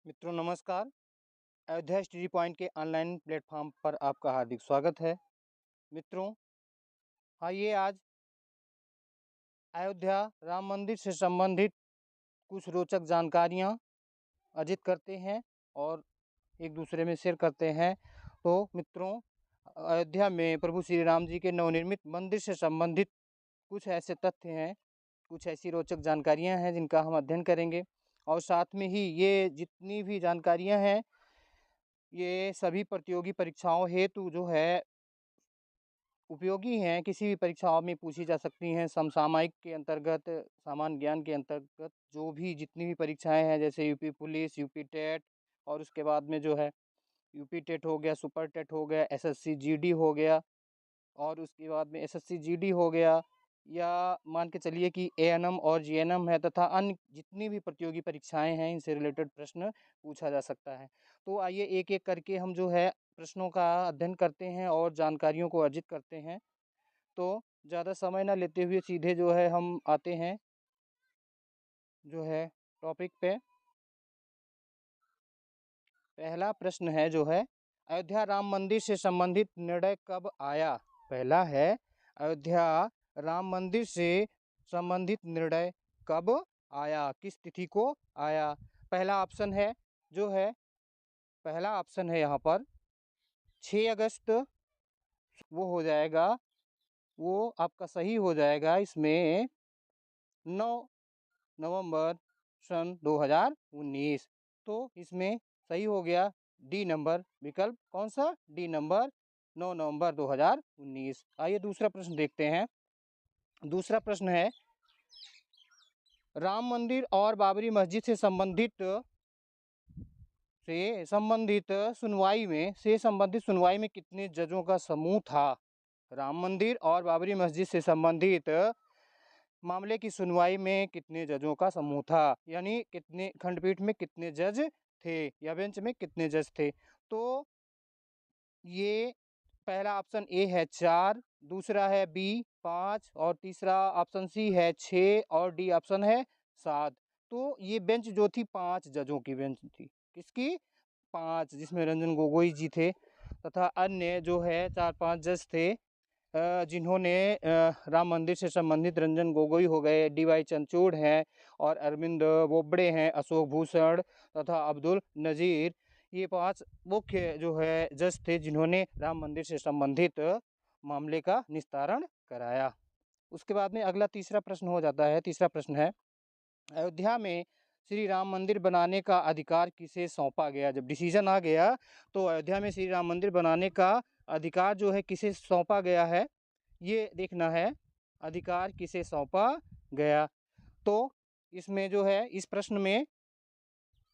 मित्रों नमस्कार। Ayodhya study point के ऑनलाइन प्लेटफॉर्म पर आपका हार्दिक स्वागत है। मित्रों, आइए आज अयोध्या राम मंदिर से संबंधित कुछ रोचक जानकारियां अर्जित करते हैं और एक दूसरे में शेयर करते हैं। तो मित्रों, अयोध्या में प्रभु श्री राम जी के नवनिर्मित मंदिर से संबंधित कुछ ऐसे तथ्य हैं, कुछ ऐसी रोचक जानकारियां हैं जिनका हम अध्ययन करेंगे। और साथ में ही ये जितनी भी जानकारियां हैं ये सभी प्रतियोगी परीक्षाओं हेतु जो है उपयोगी हैं, किसी भी परीक्षाओं में पूछी जा सकती हैं। समसामयिक के अंतर्गत, सामान्य ज्ञान के अंतर्गत जो भी जितनी भी परीक्षाएं हैं, जैसे यूपी पुलिस, यूपी टेट, और उसके बाद में जो है यूपी टेट हो गया, सुपर टेट हो गया, एसएससी जीडी हो गया, और उसके बाद में एसएससी जीडी हो गया, या मान के चलिए कि एएनएम और जीएनएम है, तथा अन्य जितनी भी प्रतियोगी परीक्षाएं हैं इनसे रिलेटेड प्रश्न पूछा जा सकता है। तो आइए एक एक करके हम जो है प्रश्नों का अध्ययन करते हैं और जानकारियों को अर्जित करते हैं। तो ज़्यादा समय ना लेते हुए सीधे जो है हम आते हैं जो है टॉपिक पे। पहला प्रश्न है जो है, अयोध्या राम मंदिर से संबंधित निर्णय कब आया? पहला है, अयोध्या राम मंदिर से संबंधित निर्णय कब आया, किस तिथि को आया? पहला ऑप्शन है जो है, पहला ऑप्शन है यहाँ पर 6 अगस्त, वो हो जाएगा, वो आपका सही हो जाएगा। इसमें 9 नवंबर सन 2019, तो इसमें सही हो गया डी नंबर विकल्प। कौन सा? डी नंबर, 9 नवंबर 2019। आइए दूसरा प्रश्न देखते हैं। दूसरा प्रश्न है, राम मंदिर और बाबरी मस्जिद से संबंधित सुनवाई में कितने जजों का समूह था? राम मंदिर और बाबरी मस्जिद से संबंधित मामले की सुनवाई में कितने जजों का समूह था, यानी कितने खंडपीठ में कितने जज थे या बेंच में कितने जज थे? तो ये पहला ऑप्शन ए है 4, दूसरा है बी 5, और तीसरा ऑप्शन सी है 6, और डी ऑप्शन है 7। तो ये बेंच जो थी 5 जजों की बेंच थी। किसकी? 5, जिसमें रंजन गोगोई जी थे तथा अन्य जो है 4-5 जज थे जिन्होंने राम मंदिर से संबंधित रंजन गोगोई हो गए, डीवाई चंद्रचूड़ हैं, और अरविंद बोबड़े हैं, अशोक भूषण तथा अब्दुल नज़ीर, ये 5 मुख्य जो है जज थे जिन्होंने राम मंदिर से संबंधित मामले का निस्तारण कराया। उसके बाद में अगला तीसरा प्रश्न हो जाता है। तीसरा प्रश्न है, अयोध्या में श्री राम मंदिर बनाने का अधिकार किसे सौंपा गया? जब डिसीजन आ गया तो अयोध्या में श्री राम मंदिर बनाने का अधिकार जो है किसे सौंपा गया है, ये देखना है, अधिकार किसे सौंपा गया। तो इसमें जो है, इस प्रश्न में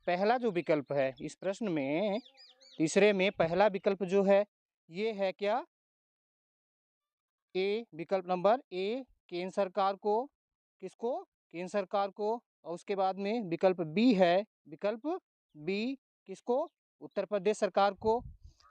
पहला जो विकल्प है, इस प्रश्न में तीसरे में पहला विकल्प जो है ये है क्या? ए, विकल्प नंबर ए, केंद्र सरकार को। किसको? केंद्र सरकार को। और उसके बाद में विकल्प बी है, विकल्प बी किसको? उत्तर प्रदेश सरकार को।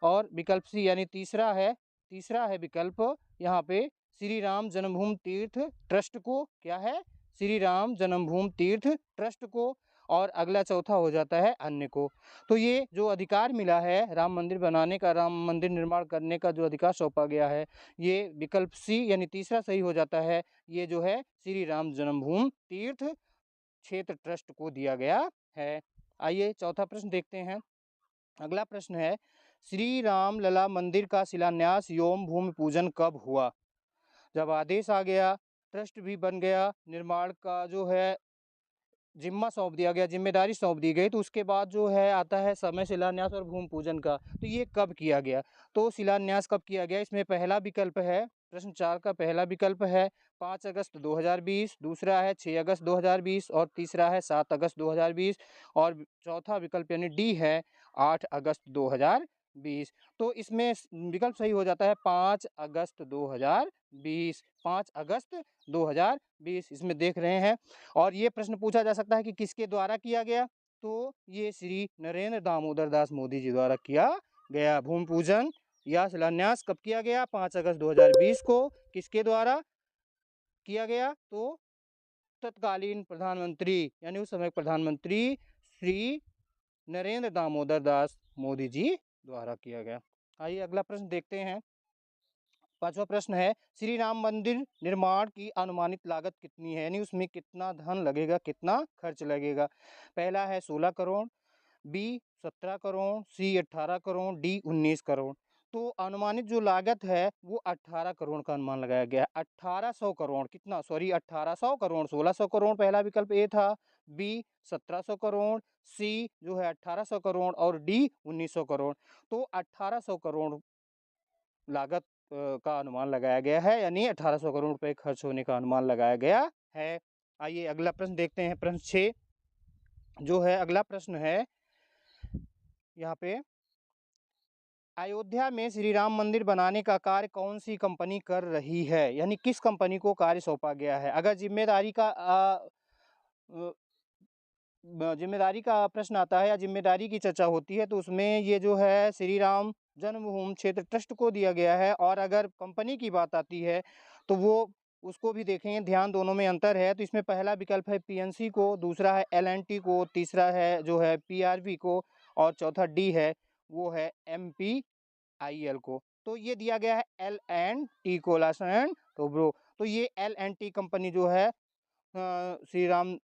और विकल्प सी यानी तीसरा है विकल्प यहाँ पे श्री राम जन्मभूमि तीर्थ ट्रस्ट को। क्या है? श्री राम जन्मभूमि तीर्थ ट्रस्ट को। और अगला चौथा हो जाता है अन्य को। तो ये जो अधिकार मिला है राम मंदिर बनाने का, राम मंदिर निर्माण करने का जो अधिकार सौंपा गया है, ये विकल्प सी यानी तीसरा सही हो जाता है। ये जो है श्री राम जन्मभूमि तीर्थ क्षेत्र ट्रस्ट को दिया गया है। आइए चौथा प्रश्न देखते हैं। अगला प्रश्न है, श्री राम लला मंदिर का शिलान्यास एवं भूमि पूजन कब हुआ? जब आदेश आ गया, ट्रस्ट भी बन गया, निर्माण का जो है जिम्मा सौंप दिया गया, जिम्मेदारी सौंप दी गई, तो उसके बाद जो है आता है समय शिलान्यास और भूमि पूजन का। तो ये कब किया गया? तो शिलान्यास कब किया गया, इसमें पहला विकल्प है, प्रश्न 4 का पहला विकल्प है 5 अगस्त 2020, दूसरा है 6 अगस्त 2020, और तीसरा है 7 अगस्त 2020, और चौथा विकल्प यानी डी है 8 अगस्त 2020। तो इसमें विकल्प सही हो जाता है 5 अगस्त 2020, 5 अगस्त 2020 इसमें देख रहे हैं। और ये प्रश्न पूछा जा सकता है कि किसके द्वारा किया गया? तो ये श्री नरेंद्र दामोदर दास मोदी जी द्वारा किया गया। भूमि पूजन या शिलान्यास कब किया गया? 5 अगस्त 2020 को। किसके द्वारा किया गया? तो तत्कालीन प्रधानमंत्री यानी उस समय प्रधानमंत्री श्री नरेंद्र दामोदर दास मोदी जी द्वारा किया गया। आइए अगला प्रश्न देखते हैं। पांचवा प्रश्न है, श्री राम मंदिर निर्माण की अनुमानित लागत कितनी है, यानी उसमें कितना धन लगेगा, कितना खर्च लगेगा। पहला है 16 करोड़, बी 17 करोड़, सी 18 करोड़, डी 19 करोड़। तो अनुमानित जो लागत है वो 18 करोड़ का अनुमान लगाया गया है। 1800 करोड़, कितना, सॉरी 1800 करोड़, 1600 करोड़ पहला विकल्प ए था, बी 1700 करोड़, सी जो है 1800 करोड़ और डी 1900 करोड़। तो 1800 करोड़ लागत का अनुमान लगाया गया है, यानी 1800 करोड़ रुपए खर्च होने का अनुमान लगाया गया है। आइए अगला प्रश्न देखते हैं। प्रश्न 6 जो है, अगला प्रश्न है यहाँ पे, अयोध्या में श्री राम मंदिर बनाने का कार्य कौन सी कंपनी कर रही है, यानी किस कंपनी को कार्य सौंपा गया है। अगर जिम्मेदारी का प्रश्न आता है या जिम्मेदारी की चर्चा होती है तो उसमें ये जो है श्री राम जन्मभूमि क्षेत्र ट्रस्ट को दिया गया है, और अगर कंपनी की बात आती है तो वो उसको भी देखेंगे, ध्यान दोनों में अंतर है। तो इसमें पहला विकल्प है पीएनसी को, दूसरा है एलएनटी को, तीसरा है जो है पीआरवी को, और चौथा डी है वो है एमपीआईएल को। तो ये दिया गया है एल एंड टी को, लासन तो ब्रो। तो ये एल एंड टी कंपनी जो है श्री राम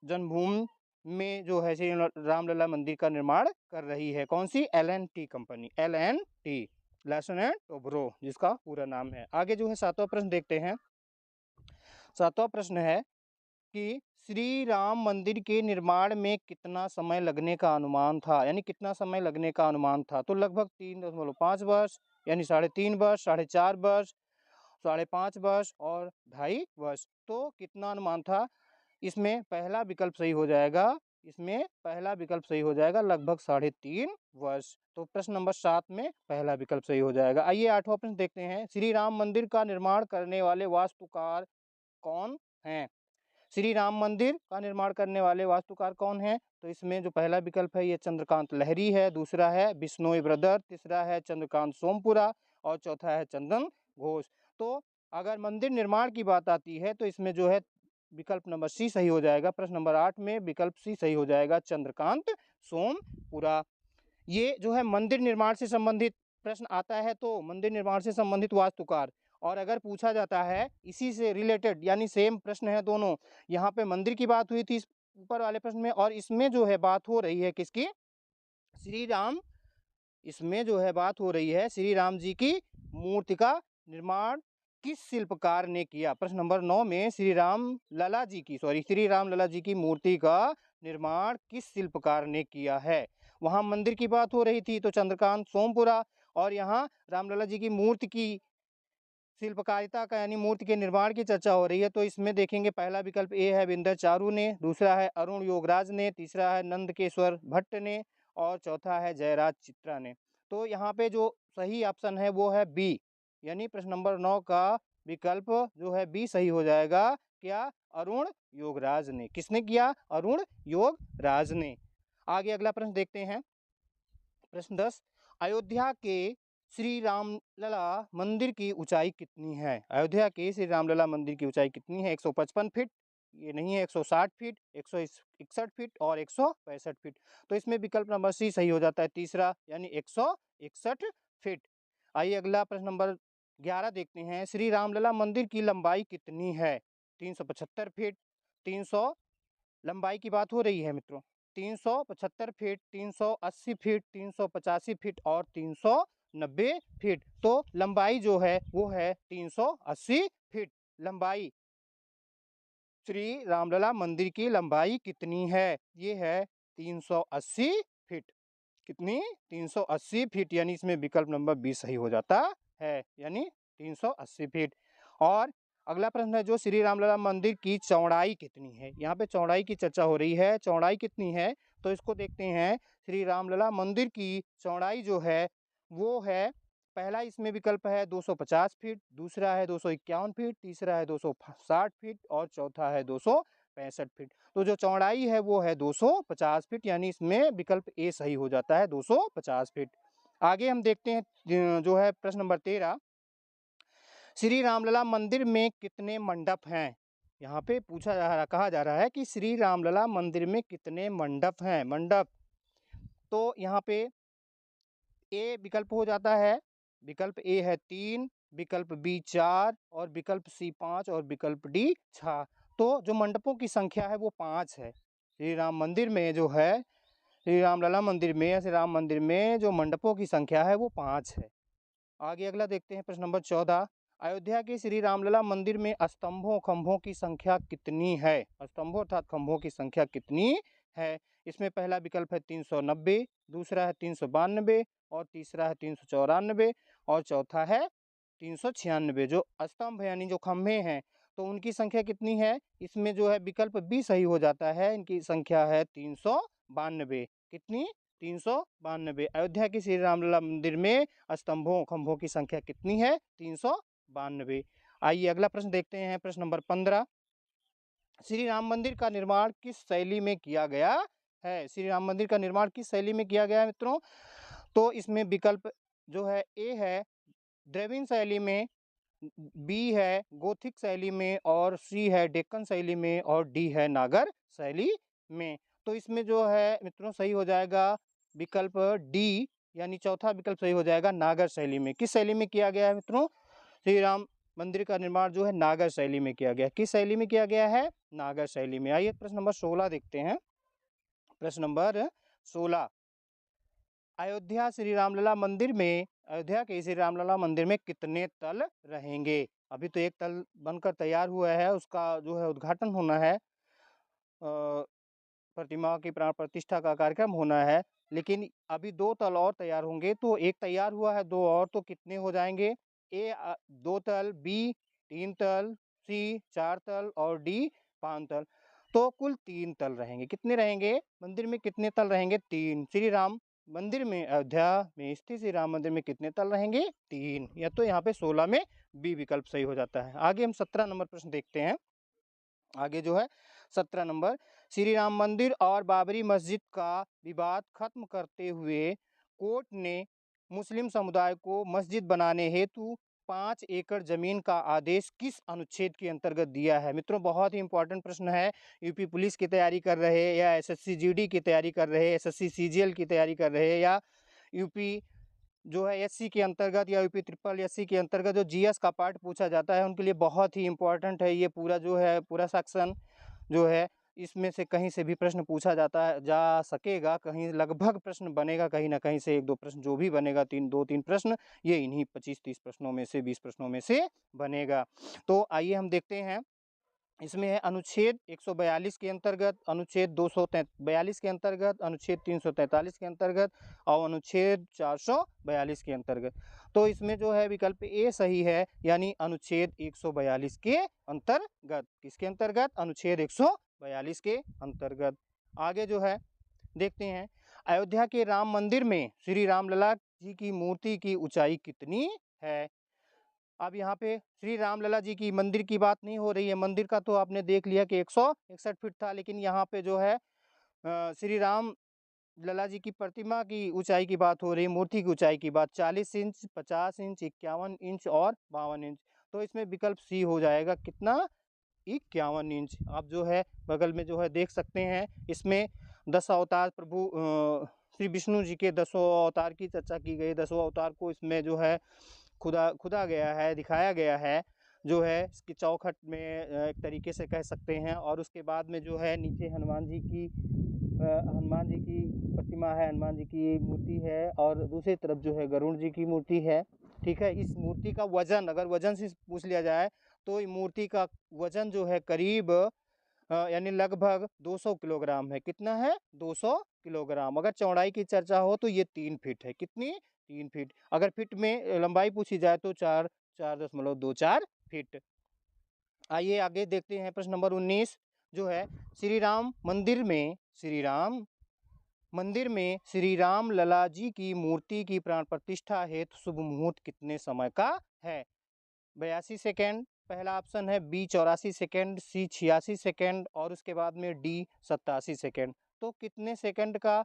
जन्मभूमि में जो है श्री रामलला मंदिर का निर्माण कर रही है। कौन सी, LNT company, LNT, Larsen and Toubro जिसका पूरा नाम है। आगे जो है सातवां प्रश्न देखते हैं। सातवां प्रश्न है कि श्री राम मंदिर के निर्माण में कितना समय लगने का अनुमान था, यानी कितना समय लगने का अनुमान था। तो लगभग 3.5 वर्ष, यानी 3.5 वर्ष, 4.5 वर्ष, 5.5 वर्ष और 2.5 वर्ष। तो कितना अनुमान था, इसमें पहला विकल्प सही हो जाएगा, इसमें पहला विकल्प सही हो जाएगा, लगभग 3.5 वर्ष। तो प्रश्न नंबर 7 में पहला विकल्प सही हो जाएगा। आइए आठवां प्रश्न देखते हैं। श्री राम मंदिर का निर्माण करने वाले वास्तुकार कौन हैं। श्री राम मंदिर का निर्माण करने वाले वास्तुकार कौन हैं। तो इसमें जो पहला विकल्प है ये चंद्रकांत लहरी है, दूसरा है बिश्नोई ब्रदर, तीसरा है चंद्रकांत सोमपुरा और चौथा है चंदन घोष। तो अगर मंदिर निर्माण की बात आती है तो इसमें जो है विकल्प नंबर सी सही हो जाएगा। प्रश्न नंबर 8 में विकल्प सी सही हो जाएगा, चंद्रकांत सोमपुरा। ये जो है मंदिर निर्माण से संबंधित प्रश्न आता है तो मंदिर निर्माण से संबंधित वास्तुकार, और अगर पूछा जाता है इसी से रिलेटेड, यानी सेम प्रश्न है दोनों, यहाँ पे मंदिर की बात हुई थी इस ऊपर वाले प्रश्न में, और इसमें जो है बात हो रही है किसकी, श्री राम, इसमें जो है बात हो रही है श्री राम जी की मूर्ति का निर्माण किस शिल्पकार ने किया। प्रश्न नंबर 9 में श्री राम लला जी की मूर्ति का निर्माण किस शिल्पकार ने किया है। वहां मंदिर की बात हो रही थी तो चंद्रकांत सोमपुरा, और यहाँ रामलला जी की मूर्ति की शिल्पकारिता का, यानी मूर्ति के निर्माण की चर्चा हो रही है। तो इसमें देखेंगे पहला विकल्प ए है विंदर चारू ने, दूसरा है अरुण योगराज ने, तीसरा है नंदकेश्वर भट्ट ने और चौथा है जयराज चित्रा ने। तो यहाँ पे जो सही ऑप्शन है वो है बी, यानी प्रश्न नंबर 9 का विकल्प जो है बी सही हो जाएगा। क्या, अरुण योगराज ने। किसने किया, अरुण योगराज ने। आगे अगला प्रश्न देखते हैं। प्रश्न 10, अयोध्या के श्री रामलला मंदिर की ऊंचाई कितनी है। अयोध्या के श्री रामलला मंदिर की ऊंचाई कितनी है। 155 फीट, ये नहीं है, 160 फीट, 161 फीट और 165 फीट। तो इसमें विकल्प नंबर सी सही हो जाता है, तीसरा, यानी 161 फीट। आइए अगला प्रश्न नंबर 11 देखते हैं। श्री रामलला मंदिर की लंबाई कितनी है। 375 फीट, 300, लंबाई की बात हो रही है मित्रों, 375 फीट, 380 फीट, 385 फीट और 390 फीट। तो लंबाई जो है वो है 380 फीट। लंबाई, श्री रामलला मंदिर की लंबाई कितनी है, ये है 380 फीट। कितनी, 380 फीट, यानी इसमें विकल्प नंबर 20 सही हो जाता है, यानी 380 फीट। और अगला प्रश्न है जो श्री रामलला मंदिर की चौड़ाई कितनी है। यहाँ पे चौड़ाई की चर्चा हो रही है, चौड़ाई कितनी है तो इसको देखते हैं। श्री रामलला मंदिर की चौड़ाई जो है वो है, पहला इसमें विकल्प है 250 फीट, दूसरा है 251 फीट, तीसरा है 260 फीट और चौथा है 265 फीट। तो जो चौड़ाई है वो है 250 फीट, यानी इसमें विकल्प ए सही हो जाता है, 250 फीट। आगे हम देखते हैं जो है प्रश्न नंबर 13, श्री रामलला मंदिर में कितने मंडप हैं। यहाँ पे कहा जा रहा है कि श्री रामलला मंदिर में कितने मंडप हैं। मंडप, तो यहाँ पे ए विकल्प हो जाता है, विकल्प ए है 3, विकल्प बी 4 और विकल्प सी 5 और विकल्प डी 6। तो जो मंडपों की संख्या है वो 5 है। श्री राम मंदिर में जो है, श्री राम लला मंदिर में, श्री राम मंदिर में जो मंडपों की संख्या है वो 5 है। आगे अगला देखते हैं, प्रश्न नंबर 14। अयोध्या के श्री रामलला मंदिर में स्तंभों खंभों की संख्या कितनी है? स्तंभों अर्थात खंभों की संख्या कितनी है? इसमें पहला विकल्प है 390, दूसरा है 392 और तीसरा है 394 और चौथा है 396। जो स्तंभ यानी जो खंभे हैं तो उनकी संख्या कितनी है? इसमें जो है विकल्प बी सही हो जाता है, इनकी संख्या है 392। कितनी? 392। अयोध्या के श्री रामलला मंदिर में स्तंभों खंभों की संख्या कितनी है? 392। आइए अगला प्रश्न देखते हैं, प्रश्न नंबर 15। श्री राम मंदिर का निर्माण किस शैली में किया गया है? श्री राम मंदिर का निर्माण किस शैली में किया गया है मित्रों? तो इसमें विकल्प जो है ए है द्रविड़ शैली में, बी है गोथिक शैली में और सी है डेक्कन शैली में और डी है नागर शैली में। तो इसमें जो है मित्रों सही हो जाएगा विकल्प डी, यानी चौथा विकल्प सही हो जाएगा नागर शैली में। किस शैली में किया गया है मित्रों? श्री राम मंदिर का निर्माण जो है नागर शैली में किया गया। किस शैली में किया गया है? नागर शैली में। आइए प्रश्न नंबर 16 देखते हैं। प्रश्न नंबर 16। अयोध्या श्री रामलला मंदिर में, अयोध्या के श्री रामलला मंदिर में कितने तल रहेंगे? अभी तो एक तल बनकर तैयार हुआ है, उसका जो है उद्घाटन होना है, प्रतिमा की प्राण प्रतिष्ठा का कार्यक्रम होना है, लेकिन अभी 2 तल और तैयार होंगे। तो एक तैयार हुआ है, 2 और, तो कितने हो जाएंगे? ए 2 तल, बी 3 तल, सी 4 तल और डी 5 तल। तो कुल 3 तल रहेंगे। कितने रहेंगे? मंदिर में कितने तल रहेंगे? 3। श्री राम मंदिर में, अयोध्या में स्थित श्री राम मंदिर में कितने तल रहेंगे? 3। या तो यहाँ पे 16 में बी विकल्प सही हो जाता है। आगे हम 17 नंबर प्रश्न देखते हैं। आगे जो है 17 नंबर, श्री राम मंदिर और बाबरी मस्जिद का विवाद खत्म करते हुए कोर्ट ने मुस्लिम समुदाय को मस्जिद बनाने हेतु 5 एकड़ जमीन का आदेश किस अनुच्छेद के अंतर्गत दिया है? मित्रों बहुत ही इंपॉर्टेंट प्रश्न है। यूपी पुलिस की तैयारी कर रहे या एसएससी जीडी की तैयारी कर रहे, एसएससी सीजीएल की तैयारी कर रहे या यूपी जो है एससी के अंतर्गत या यूपी ट्रिपल एससी के अंतर्गत जो जीएस का पार्ट पूछा जाता है उनके लिए बहुत ही इंपॉर्टेंट है ये पूरा जो है पूरा सेक्शन जो है। इसमें से कहीं से भी प्रश्न पूछा जाता है जा सकेगा, कहीं लगभग प्रश्न बनेगा, कहीं ना कहीं से 1-2 प्रश्न जो भी बनेगा, 2-3 प्रश्न ये इन्हीं 25-30 प्रश्नों में से 20 प्रश्नों में से बनेगा। तो आइए हम देखते हैं, इसमें है अनुच्छेद 142 के अंतर्गत, अनुच्छेद 242 के अंतर्गत, अनुच्छेद 343 के अंतर्गत और अनुच्छेद 442 के अंतर्गत। तो इसमें जो है विकल्प ए सही है, यानी अनुच्छेद 142 के अंतर्गत। किसके अंतर्गत? अनुच्छेद 142 के अंतर्गत। आगे जो है देखते हैं, अयोध्या के राम मंदिर में श्री रामलला जी की मूर्ति की ऊंचाई कितनी है? अब यहाँ पे श्री रामलला जी की मंदिर की बात नहीं हो रही है। मंदिर का तो आपने देख लिया कि 161 फीट था, लेकिन यहाँ पे जो है श्री राम लला जी की प्रतिमा की ऊंचाई की बात हो रही है, मूर्ति की ऊंचाई की बात 40 इंच, 50 इंच, 51 इंच और 52 इंच। तो इसमें विकल्प सी हो जाएगा, कितना? 51 इंच। आप जो है बगल में जो है देख सकते हैं, इसमें 10 अवतार प्रभु श्री विष्णु जी के 10 अवतार की चर्चा की गई। 10 अवतार को इसमें जो है खुदा गया है, दिखाया गया है, जो है इसकी चौखट में एक तरीके से कह सकते हैं। और उसके बाद में जो है नीचे हनुमान जी की प्रतिमा है, हनुमान जी की मूर्ति है और दूसरी तरफ जो है गरुड़ जी की मूर्ति है। ठीक है, इस मूर्ति का वजन अगर वजन से पूछ लिया जाए तो ये मूर्ति का वजन जो है करीब यानी लगभग 200 किलोग्राम है। कितना है? 200 किलोग्राम। अगर चौड़ाई की चर्चा हो तो ये 3 फीट है। कितनी? 3 फीट। अगर फीट में लंबाई पूछी जाए तो 4.24 फीट। आइए आगे देखते हैं, प्रश्न नंबर 19 जो है, श्री राम मंदिर में श्री राम लला जी की मूर्ति की प्राण प्रतिष्ठा हेतु शुभ मुहूर्त कितने समय का है? 82 सेकेंड पहला ऑप्शन है, बी 84 सेकेंड, सी 86 सेकेंड और उसके बाद में डी 87 सेकेंड। तो कितने सेकंड का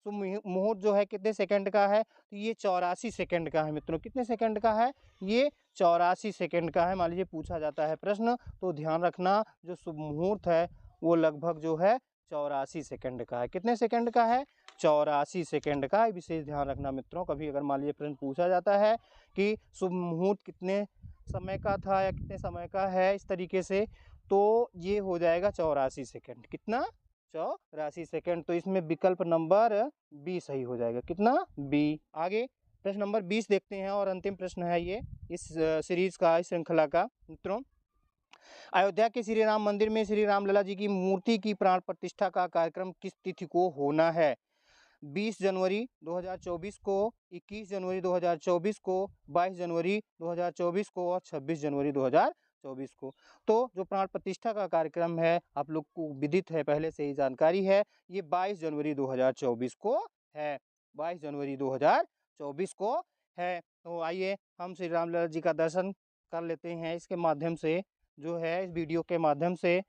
शुभ मुहूर्त जो है कितने सेकंड का है? तो ये 84 सेकंड का है मित्रों। कितने सेकंड का है? ये 84 सेकंड का है। मान लीजिए पूछा जाता है प्रश्न तो ध्यान रखना जो शुभ मुहूर्त है वो लगभग जो है 84 सेकंड का है। कितने सेकंड का है? 84 सेकंड का विशेष ध्यान रखना मित्रों। कभी अगर मान लीजिए प्रश्न पूछा जाता है कि शुभ मुहूर्त कितने समय का था या कितने समय का है इस तरीके से, तो ये हो जाएगा 84 सेकंड। कितना? 84 सेकंड। तो इसमें विकल्प नंबर बी सही हो जाएगा। कितना? बी। आगे प्रश्न नंबर 20 देखते हैं और अंतिम प्रश्न है ये इस सीरीज का, इस श्रृंखला का मित्रों। अयोध्या के श्री राम मंदिर में श्री राम लला जी की मूर्ति की प्राण प्रतिष्ठा का कार्यक्रम किस तिथि को होना है? 20 जनवरी 2024 को, 21 जनवरी 2024 को, 22 जनवरी 2024 को और 26 जनवरी 2024 को। तो जो प्राण प्रतिष्ठा का कार्यक्रम है आप लोग को विदित है, पहले से ही जानकारी है, ये 22 जनवरी 2024 को है। 22 जनवरी 2024 को है। तो आइए हम श्री राम लला जी का दर्शन कर लेते हैं इसके माध्यम से, जो है इस वीडियो के माध्यम से।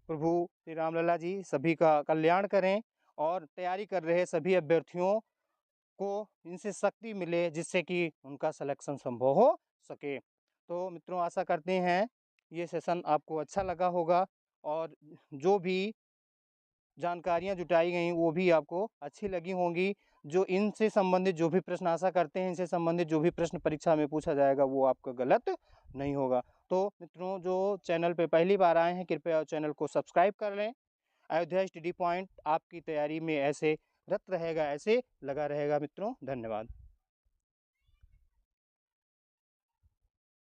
प्रभु श्री राम लला जी सभी का कल्याण करें और तैयारी कर रहे सभी अभ्यर्थियों को इनसे शक्ति मिले जिससे कि उनका सिलेक्शन संभव हो सके। तो मित्रों आशा करते हैं ये सेशन आपको अच्छा लगा होगा और जो भी जानकारियाँ जुटाई गई वो भी आपको अच्छी लगी होंगी। जो इनसे संबंधित जो भी प्रश्न आशा करते हैं, इनसे संबंधित जो भी प्रश्न परीक्षा में पूछा जाएगा वो आपका गलत नहीं होगा। तो मित्रों जो चैनल पे पहली बार आए हैं कृपया चैनल को सब्सक्राइब कर लें। अयोध्या स्टडी पॉइंट आपकी तैयारी में ऐसे रत रहेगा, ऐसे लगा रहेगा मित्रों। धन्यवाद।